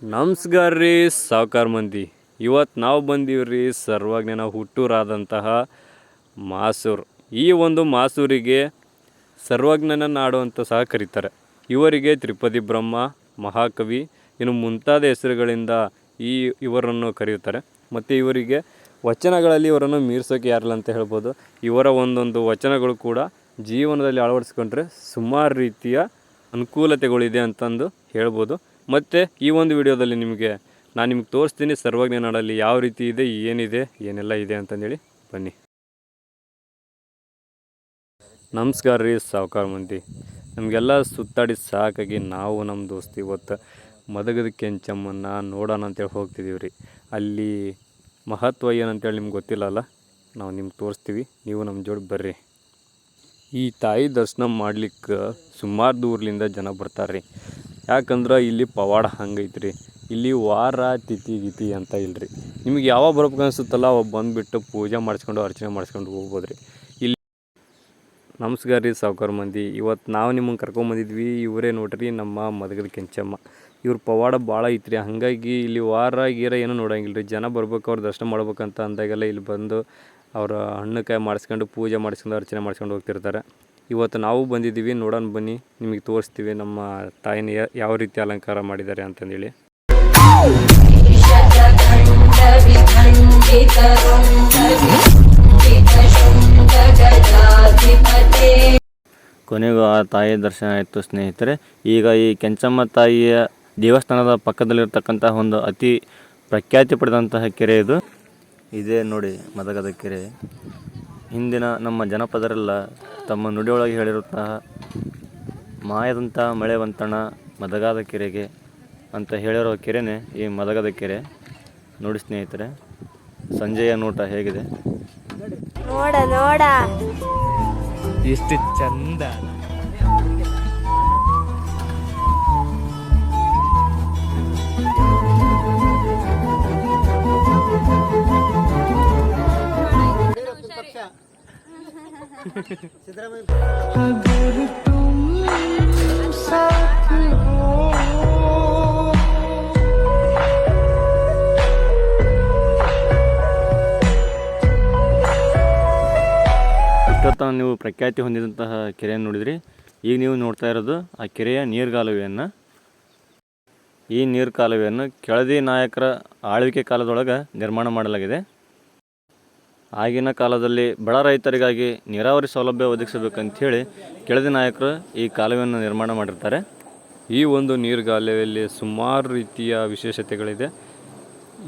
ನಮಸ್ಕಾರ ರೀ ಸಾವುಕಾರ ಮಂದಿ. ಇವತ್ತು ನಾವು ಬಂದೀವ್ರಿ ಸರ್ವಜ್ಞನ ಹುಟ್ಟೂರಾದಂತಹ ಮಾಸೂರು. ಈ ಒಂದು ಮಾಸೂರಿಗೆ ಸರ್ವಜ್ಞನ ನಾಡು ಅಂತ ಸಹ ಕರೀತಾರೆ. ಇವರಿಗೆ ತ್ರಿಪದಿ ಬ್ರಹ್ಮ, ಮಹಾಕವಿ ಇನ್ನು ಮುಂತಾದ ಹೆಸರುಗಳಿಂದ ಇವರನ್ನು ಕರೆಯುತ್ತಾರೆ. ಮತ್ತು ಇವರಿಗೆ ವಚನಗಳಲ್ಲಿ ಇವರನ್ನು ಮೀರ್ಸೋಕೆ ಯಾರಿಲ್ಲ ಅಂತ ಹೇಳ್ಬೋದು. ಇವರ ಒಂದೊಂದು ವಚನಗಳು ಕೂಡ ಜೀವನದಲ್ಲಿ ಅಳವಡಿಸ್ಕೊಂಡ್ರೆ ಸುಮಾರು ರೀತಿಯ ಅನುಕೂಲತೆಗಳಿದೆ ಅಂತಂದು ಹೇಳ್ಬೋದು. ಮತ್ತು ಈ ಒಂದು ವಿಡಿಯೋದಲ್ಲಿ ನಾನು ನಿಮಗೆ ತೋರಿಸ್ತೀನಿ ಸರ್ವಜ್ಞ ನಾಡಲ್ಲಿ ಯಾವ ರೀತಿ ಇದೆ, ಏನಿದೆ, ಏನೆಲ್ಲ ಇದೆ ಅಂತಂದೇಳಿ. ಬನ್ನಿ. ನಮಸ್ಕಾರ ರೀ ಸಾವುಕಾರ ಮಂದಿ. ನಮಗೆಲ್ಲ ಸುತ್ತಾಡಿ ಸಾಕಾಗಿ ನಾವು ನಮ್ಮ ದೋಸ್ತಿ ಇವತ್ತು ಮದಗದ ಕೆಂಚಮ್ಮನ್ನ ನೋಡೋಣ ಅಂತೇಳಿ ಹೋಗ್ತಿದ್ದೀವಿ ರೀ. ಅಲ್ಲಿ ಮಹತ್ವ ಏನಂತೇಳಿ ನಿಮ್ಗೆ ಗೊತ್ತಿಲ್ಲ ಅಲ್ಲ, ನಾವು ನಿಮ್ಗೆ ತೋರಿಸ್ತೀವಿ, ನೀವು ನಮ್ಮ ಜೋಡಿ ಬರ್ರಿ. ಈ ತಾಯಿ ದರ್ಶನ ಮಾಡ್ಲಿಕ್ಕೆ ಸುಮಾರು ದೂರದಿಂದ ಜನ ಬರ್ತಾರೆ ರೀ. ಯಾಕಂದ್ರೆ ಇಲ್ಲಿ ಪವಾಡ ಹಂಗೈತ್ರಿ. ಇಲ್ಲಿ ವಾರ ತಿಥಿ ಗಿತಿ ಅಂತ ಇಲ್ರಿ. ನಿಮಗೆ ಯಾವಾಗ ಬರ್ಬೇಕು ಅನಿಸುತ್ತಲ್ಲ ಅವಾಗ ಬಂದುಬಿಟ್ಟು ಪೂಜೆ ಮಾಡಿಸ್ಕೊಂಡು ಅರ್ಚನೆ ಮಾಡಿಸ್ಕೊಂಡು ಹೋಗ್ಬೋದು ರೀ. ಇಲ್ಲಿ ನಮಸ್ಕಾರ ರೀ ಸಾವುಕಾರ ಮಂದಿ. ಇವತ್ತು ನಾವು ನಿಮಗೆ ಕರ್ಕೊಂಬಂದಿದ್ವಿ. ಇವರೇ ನೋಡ್ರಿ ನಮ್ಮ ಮದಗದ ಕೆಂಚಮ್ಮ. ಇವ್ರ ಪವಾಡ ಭಾಳ ಐತ್ರಿ. ಹಾಗಾಗಿ ಇಲ್ಲಿ ವಾರ ಗೀರ ಏನೂ ನೋಡೋಂಗಿಲ್ಲ ರೀ. ಜನ ಬರ್ಬೇಕು, ಅವ್ರು ದರ್ಶನ ಮಾಡ್ಬೇಕಂತ ಅಂದಾಗೆಲ್ಲ ಇಲ್ಲಿ ಬಂದು ಅವರ ಹಣ್ಣುಕಾಯಿ ಮಾಡಿಸ್ಕೊಂಡು ಪೂಜೆ ಮಾಡಿಸ್ಕೊಂಡು ಅರ್ಚನೆ ಮಾಡಿಸ್ಕೊಂಡು ಹೋಗ್ತಿರ್ತಾರೆ. ಇವತ್ತು ನಾವು ಬಂದಿದ್ದೀವಿ, ನೋಡೋಣ ಬನ್ನಿ, ನಿಮಗೆ ತೋರಿಸ್ತೀವಿ ನಮ್ಮ ತಾಯಿನ ಯಾವ ರೀತಿ ಅಲಂಕಾರ ಮಾಡಿದ್ದಾರೆ ಅಂತಂದೇಳಿ. ಕೊನೆಗೂ ಆ ತಾಯಿಯ ದರ್ಶನ ಆಯಿತು ಸ್ನೇಹಿತರೆ. ಈಗ ಈ ಕೆಂಚಮ್ಮ ತಾಯಿಯ ದೇವಸ್ಥಾನದ ಪಕ್ಕದಲ್ಲಿರ್ತಕ್ಕಂತಹ ಒಂದು ಅತಿ ಪ್ರಖ್ಯಾತಿ ಪಡೆದಂತಹ ಕೆರೆ ಇದು. ಇದೇ ನೋಡಿ ಮದಗದ ಕೆರೆ. ಹಿಂದಿನ ನಮ್ಮ ಜನಪದರೆಲ್ಲ ತಮ್ಮ ನುಡಿಯೊಳಗೆ ಹೇಳಿರುತ್ತಹ ಮಾಯದಂಥ ಮಳೆ ಬಂತಣ ಮದಗದ ಕೆರೆಗೆ ಅಂತ ಹೇಳಿರೋ ಕೆರೆನೇ ಈ ಮದಗದ ಕೆರೆ. ನೋಡಿ ಸ್ನೇಹಿತರೆ, ಸಂಜೆಯ ನೋಟ ಹೇಗಿದೆ ನೋಡ ನೋಡ, ಎಷ್ಟು ಚಂದ. ಇಷ್ಟೊತ್ತ ನೀವು ಪ್ರಖ್ಯಾತಿ ಹೊಂದಿದಂತಹ ಕೆರೆಯನ್ನು ನೋಡಿದ್ರಿ. ಈಗ ನೀವು ನೋಡ್ತಾ ಇರೋದು ಆ ಕೆರೆಯ ನೀರ್ಗಾಲುವೆಯನ್ನು. ಈ ನೀರು ಕಾಲುವೆಯನ್ನು ಕೆಳದಿ ನಾಯಕರ ಆಳ್ವಿಕೆ ಕಾಲದೊಳಗೆ ನಿರ್ಮಾಣ ಮಾಡಲಾಗಿದೆ. ಆಗಿನ ಕಾಲದಲ್ಲಿ ಬಡ ರೈತರಿಗಾಗಿ ನೀರಾವರಿ ಸೌಲಭ್ಯ ಒದಗಿಸಬೇಕಂಥೇಳಿ ಕೆಳದಿ ನಾಯಕರು ಈ ಕಾಲುವೆಯನ್ನು ನಿರ್ಮಾಣ ಮಾಡಿರ್ತಾರೆ. ಈ ಒಂದು ನೀರುಗಾಲುವೆಯಲ್ಲಿ ಸುಮಾರು ರೀತಿಯ ವಿಶೇಷತೆಗಳಿದೆ.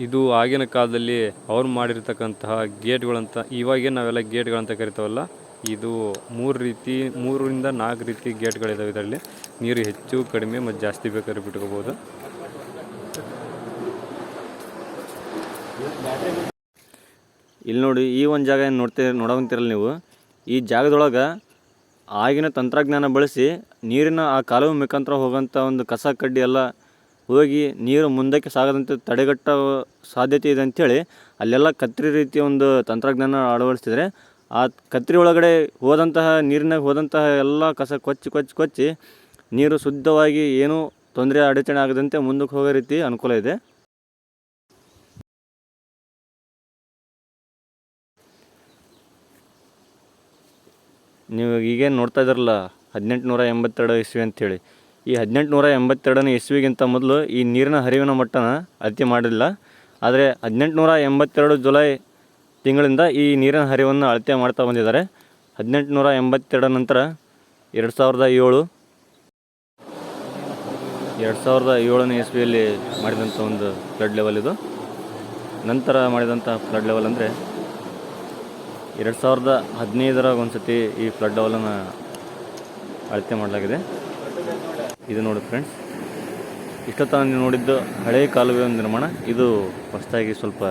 ಇದು ಆಗಿನ ಕಾಲದಲ್ಲಿ ಅವ್ರು ಮಾಡಿರ್ತಕ್ಕಂತಹ ಗೇಟ್ಗಳಂತ, ಇವಾಗೇನು ನಾವೆಲ್ಲ ಗೇಟ್ಗಳಂತ ಕರಿತಾವಲ್ಲ, ಇದು 3ರಿಂದ 4 ರೀತಿ ಗೇಟ್ಗಳಿದ್ದಾವೆ. ಇದರಲ್ಲಿ ನೀರು ಹೆಚ್ಚು ಕಡಿಮೆ ಮತ್ತು ಜಾಸ್ತಿ ಬೇಕಾದ್ರೆ ಬಿಟ್ಕೋಬೋದು. ಇಲ್ಲಿ ನೋಡಿ, ಈ ಒಂದು ಜಾಗ ಏನು ನೋಡೋಂತಿರಲ್ಲ ನೀವು. ಈ ಜಾಗದೊಳಗೆ ಆಗಿನ ತಂತ್ರಜ್ಞಾನ ಬಳಸಿ ನೀರಿನ ಆ ಕಾಲುವೆ ಮುಖಾಂತರ ಹೋಗೋಂಥ ಒಂದು ಕಸ ಕಡ್ಡಿ ಎಲ್ಲ ಹೋಗಿ ನೀರು ಮುಂದಕ್ಕೆ ಸಾಗದಂತೆ ತಡೆಗಟ್ಟೋ ಸಾಧ್ಯತೆ ಇದೆ ಅಂಥೇಳಿ ಅಲ್ಲೆಲ್ಲ ಕತ್ರಿ ರೀತಿಯ ಒಂದು ತಂತ್ರಜ್ಞಾನ ಅಳವಡಿಸಿದರೆ ಆ ಕತ್ರಿ ಒಳಗಡೆ ನೀರಿನಾಗ ಹೋದಂತಹ ಎಲ್ಲ ಕಸ ಕೊಚ್ಚಿ ನೀರು ಶುದ್ಧವಾಗಿ ಏನೂ ತೊಂದರೆ ಅಡಚಣೆ ಆಗದಂತೆ ಮುಂದಕ್ಕೆ ಹೋಗೋ ರೀತಿ ಅನುಕೂಲ ಇದೆ. ನೀವು ಈಗೇನು ನೋಡ್ತಾ ಇದ್ದಾರಲ್ಲ 1882 ಇಸ್ವಿ ಅಂಥೇಳಿ, ಈ 1882ನೇ ಇಸ್ವಿಗಿಂತ ಮೊದಲು ಈ ನೀರಿನ ಹರಿವಿನ ಮಟ್ಟನ ಅಳತೆ ಮಾಡಿಲ್ಲ. ಆದರೆ 1882 ಜುಲೈ ತಿಂಗಳಿಂದ ಈ ನೀರಿನ ಹರಿವನ್ನು ಅಳತೆ ಮಾಡ್ತಾ ಬಂದಿದ್ದಾರೆ. 1882 ನಂತರ 2007ನೇ ಇಸ್ವಿಯಲ್ಲಿ ಮಾಡಿದಂಥ ಒಂದು ಫ್ಲಡ್ ಲೆವೆಲ್ ಇದು. ನಂತರ ಮಾಡಿದಂಥ ಫ್ಲಡ್ ಲೆವೆಲ್ ಅಂದರೆ 2015 ಒಂದು ಸತಿ ಈ ಫ್ಲಡ್ ಲೆವೆಲನ್ನು ಅಳತೆ ಮಾಡಲಾಗಿದೆ. ಇದು ನೋಡಿ ಫ್ರೆಂಡ್ಸ್, ಇಷ್ಟೊತ್ತ ನೀವು ನೋಡಿದ್ದು ಹಳೆಯ ಕಾಲುವೆ ಒಂದು ನಿರ್ಮಾಣ. ಇದು ಹೊಸದಾಗಿ ಸ್ವಲ್ಪ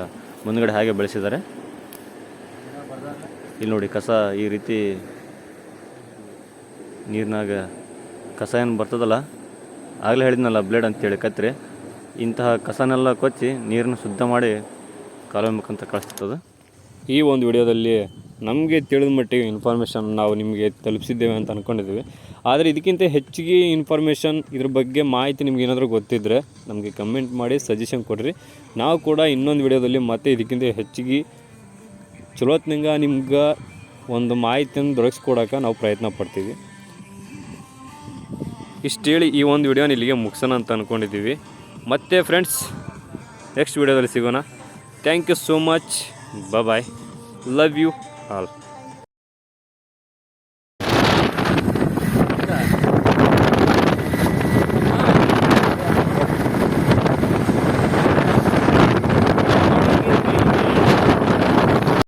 ಮುಂದ್ಗಡೆ ಹಾಗೆ ಬೆಳೆಸಿದ್ದಾರೆ. ಇಲ್ಲಿ ನೋಡಿ, ಕಸ ಈ ರೀತಿ ನೀರಿನಾಗ ಕಸ ಏನು ಬರ್ತದಲ್ಲ, ಆಗಲೇ ಹೇಳಿದ್ನಲ್ಲ ಬ್ಲೇಡ್ ಅಂತೇಳಿ ಕತ್ರಿ, ಇಂತಹ ಕಸನೆಲ್ಲ ಕೊಚ್ಚಿ ನೀರನ್ನು ಶುದ್ಧ ಮಾಡಿ ಕಾಲುವೆ ಮುಖಾಂತರ ಕಳಿಸ್ತದೆ. ಈ ಒಂದು ವಿಡಿಯೋದಲ್ಲಿ ನಮಗೆ ತಿಳಿದ ಮಟ್ಟಿಗೆ ಇನ್ಫಾರ್ಮೇಷನ್ ನಾವು ನಿಮಗೆ ತಲುಪಿಸಿದ್ದೇವೆ ಅಂತ ಅಂದ್ಕೊಂಡಿದ್ದೀವಿ. ಆದರೆ ಇದಕ್ಕಿಂತ ಹೆಚ್ಚಿಗೆ ಇನ್ಫಾರ್ಮೇಷನ್ ಇದ್ರ ಬಗ್ಗೆ ಮಾಹಿತಿ ನಿಮ್ಗೆ ಏನಾದರೂ ಗೊತ್ತಿದ್ದರೆ ನಮಗೆ ಕಮೆಂಟ್ ಮಾಡಿ ಸಜೆಷನ್ ಕೊಡಿರಿ. ನಾವು ಕೂಡ ಇನ್ನೊಂದು ವಿಡಿಯೋದಲ್ಲಿ ಮತ್ತೆ ಇದಕ್ಕಿಂತ ಹೆಚ್ಚಿಗೆ ಚಲೋತ್ನಂಗೆ ನಿಮ್ಗೆ ಒಂದು ಮಾಹಿತಿಯನ್ನು ದೊರಕಿಸ್ಕೊಡೋಕೆ ನಾವು ಪ್ರಯತ್ನ ಪಡ್ತೀವಿ. ಇಷ್ಟು ಹೇಳಿ ಈ ಒಂದು ವಿಡಿಯೋನ ಇಲ್ಲಿಗೆ ಮುಗಿಸೋಣ ಅಂತ ಅಂದ್ಕೊಂಡಿದ್ದೀವಿ. ಮತ್ತೆ ಫ್ರೆಂಡ್ಸ್ ನೆಕ್ಸ್ಟ್ ವಿಡಿಯೋದಲ್ಲಿ ಸಿಗೋಣ. Thank you so much. Bye. Love you all.